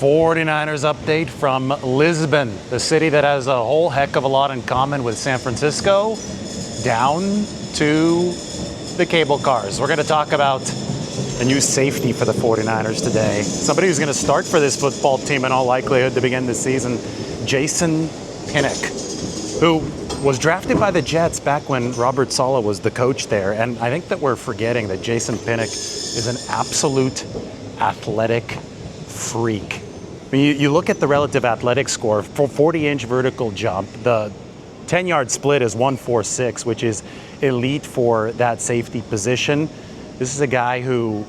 49ers update from Lisbon, the city that has a whole heck of a lot in common with San Francisco, down to the cable cars. We're going to talk about a new safety for the 49ers today. Somebody who's going to start for this football team in all likelihood to begin the season, Jason Pinnock, who was drafted by the Jets back when Robert Saleh was the coach there. And I think that we're forgetting that Jason Pinnock is an absolute athletic freak. I mean, you look at the relative athletic score for 40-inch vertical jump. The 10-yard split is 1.46, which is elite for that safety position. This is a guy who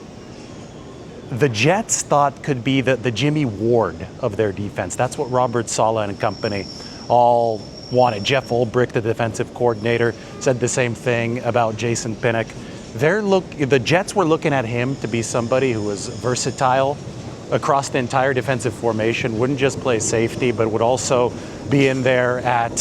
the Jets thought could be the Jimmy Ward of their defense. That's what Robert Saleh and company all wanted. Jeff Ulbrich, the defensive coordinator, said the same thing about Jason Pinnock. The Jets were looking at him to be somebody who was versatile across the entire defensive formation, wouldn't just play safety, but would also be in there at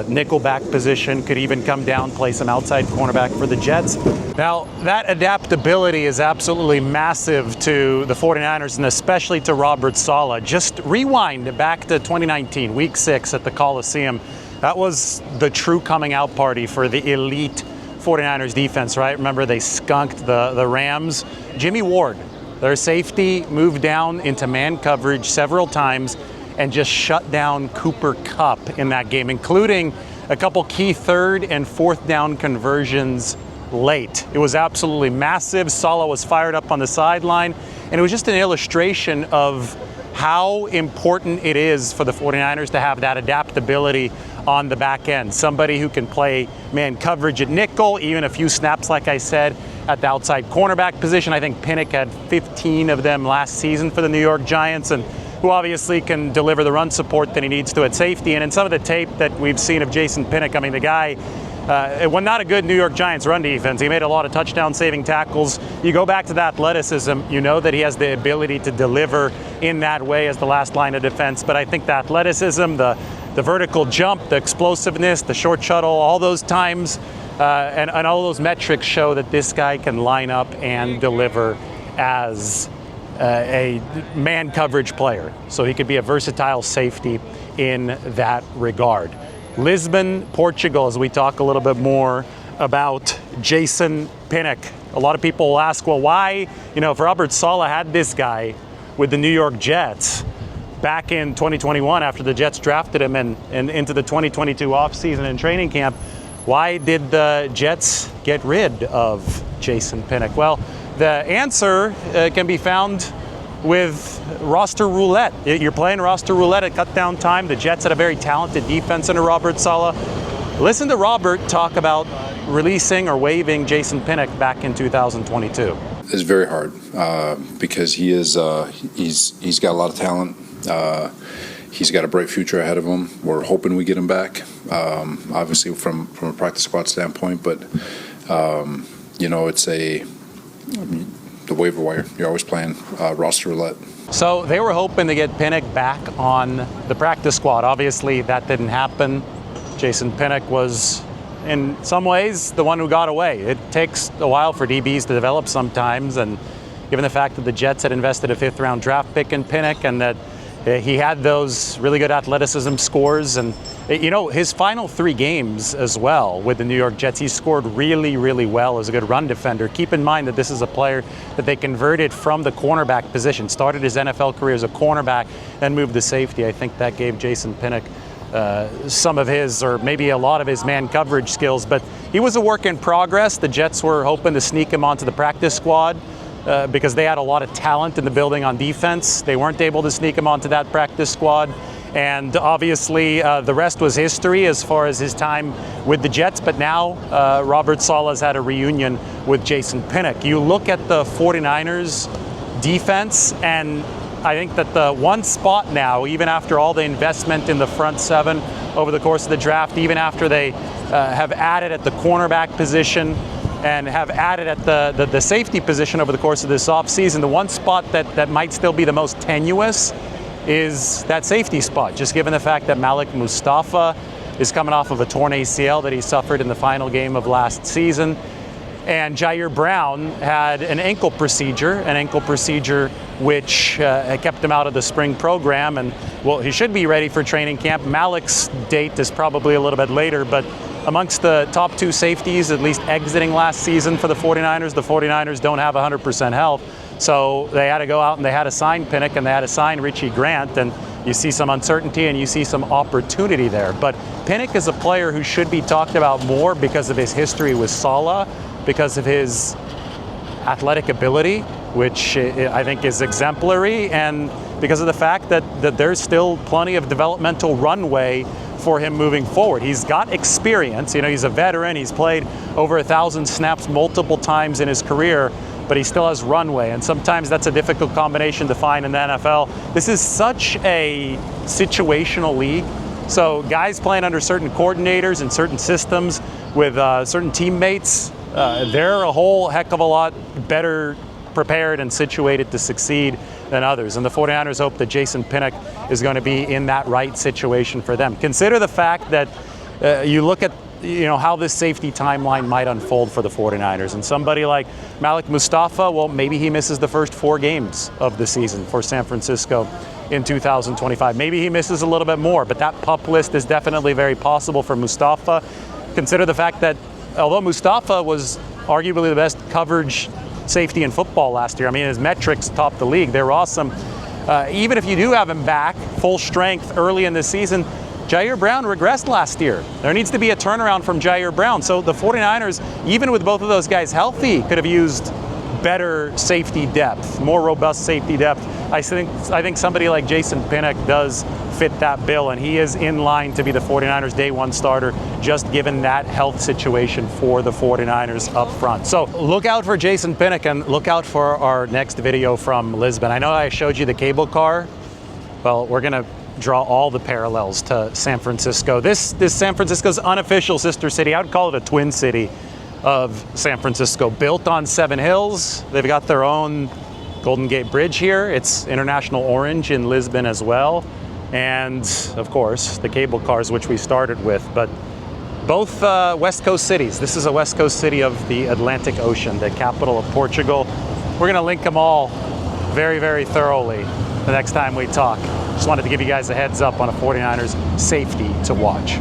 nickelback position, could even come down, play some outside cornerback for the Jets. Now, that adaptability is absolutely massive to the 49ers and especially to Robert Saleh. Just rewind back to 2019, week 6 at the Coliseum. That was the true coming out party for the elite 49ers defense, right? Remember, they skunked the Rams. Jimmy Ward, their safety, moved down into man coverage several times and just shut down Cooper Kupp in that game, including a couple key third and fourth down conversions late. It was absolutely massive. Saleh was fired up on the sideline, and it was just an illustration of how important it is for the 49ers to have that adaptability on the back end. Somebody who can play man coverage at nickel, even a few snaps, like I said, at the outside cornerback position. I think Pinnock had 15 of them last season for the New York Giants, and who obviously can deliver the run support that he needs to at safety. And in some of the tape that we've seen of Jason Pinnock, I mean, the guy, not a good New York Giants run defense. He made a lot of touchdown-saving tackles. You go back to the athleticism, you know that he has the ability to deliver in that way as the last line of defense. But I think the athleticism, the vertical jump, the explosiveness, the short shuttle, all those times, and all those metrics show that this guy can line up and deliver as a man coverage player. So he could be a versatile safety in that regard. Lisbon, Portugal, as we talk a little bit more about Jason Pinnock. A lot of people will ask, well, why, if Robert Saleh had this guy with the New York Jets back in 2021 after the Jets drafted him and into the 2022 offseason and training camp, why did the Jets get rid of Jason Pinnock? Well, the answer can be found with roster roulette. You're playing roster roulette at cut down time. The Jets had a very talented defense under Robert Saleh. Listen to Robert talk about releasing or waiving Jason Pinnock back in 2022. It's very hard because he's got a lot of talent. He's got a bright future ahead of him. We're hoping we get him back, obviously from a practice squad standpoint. But it's the waiver wire. You're always playing roster roulette. So they were hoping to get Pinnock back on the practice squad. Obviously, that didn't happen. Jason Pinnock was, in some ways, the one who got away. It takes a while for DBs to develop sometimes, and given the fact that the Jets had invested a 5th-round draft pick in Pinnock and that he had those really good athleticism scores, and his final 3 games as well with the New York Jets, he scored really, really well as a good run defender. Keep in mind that this is a player that they converted from the cornerback position, started his NFL career as a cornerback, then moved to safety. I think that gave Jason Pinnock some of his, or maybe a lot of his, man coverage skills, but he was a work in progress. The Jets were hoping to sneak him onto the practice squad because they had a lot of talent in the building on defense. They weren't able to sneak him onto that practice squad. And obviously, the rest was history as far as his time with the Jets. But now, Robert Saleh has had a reunion with Jason Pinnock. You look at the 49ers defense, and I think that the one spot now, even after all the investment in the front 7 over the course of the draft, even after they have added at the cornerback position and have added at the safety position over the course of this offseason, the one spot that might still be the most tenuous is that safety spot, just given the fact that Malik Mustafa is coming off of a torn ACL that he suffered in the final game of last season. And Jair Brown had an ankle procedure which kept him out of the spring program. And, well, he should be ready for training camp. Malik's date is probably a little bit later, but amongst the top two safeties, at least exiting last season for the 49ers don't have 100% health. So they had to go out and they had to sign Pinnock and they had to sign Richie Grant. And you see some uncertainty and you see some opportunity there. But Pinnock is a player who should be talked about more because of his history with Saleh, because of his athletic ability, which I think is exemplary, and because of the fact that there's still plenty of developmental runway for him moving forward. He's got experience. You know, he's a veteran. He's played over 1,000 snaps multiple times in his career, but he still has runway, and sometimes that's a difficult combination to find in the NFL. This is such a situational league. So guys playing under certain coordinators and certain systems with certain teammates, they're a whole heck of a lot better prepared and situated to succeed than others. And the 49ers hope that Jason Pinnock is going to be in that right situation for them. Consider the fact that you look at how this safety timeline might unfold for the 49ers. And somebody like Malik Mustafa, well, maybe he misses the first 4 games of the season for San Francisco in 2025. Maybe he misses a little bit more, but that PUP list is definitely very possible for Mustafa. Consider the fact that although Mustafa was arguably the best coverage safety in football last year, I mean, his metrics topped the league. They were awesome. Even if you do have him back full strength early in the season, Jair Brown regressed last year. There needs to be a turnaround from Jair Brown. So the 49ers, even with both of those guys healthy, could have used better safety depth, more robust safety depth. I think somebody like Jason Pinnock does fit that bill, and he is in line to be the 49ers day one starter, just given that health situation for the 49ers up front. So look out for Jason Pinnock and look out for our next video from Lisbon. I know I showed you the cable car. Well, we're gonna draw all the parallels to San Francisco. This San Francisco's unofficial sister city. I would call it a twin city of San Francisco, built on 7 hills. They've got their own Golden Gate Bridge here. It's International Orange in Lisbon as well. And of course, the cable cars, which we started with, but both West Coast cities. This is a West Coast city of the Atlantic Ocean, the capital of Portugal. We're gonna link them all very, very thoroughly the next time we talk. Just wanted to give you guys a heads up on a 49ers safety to watch.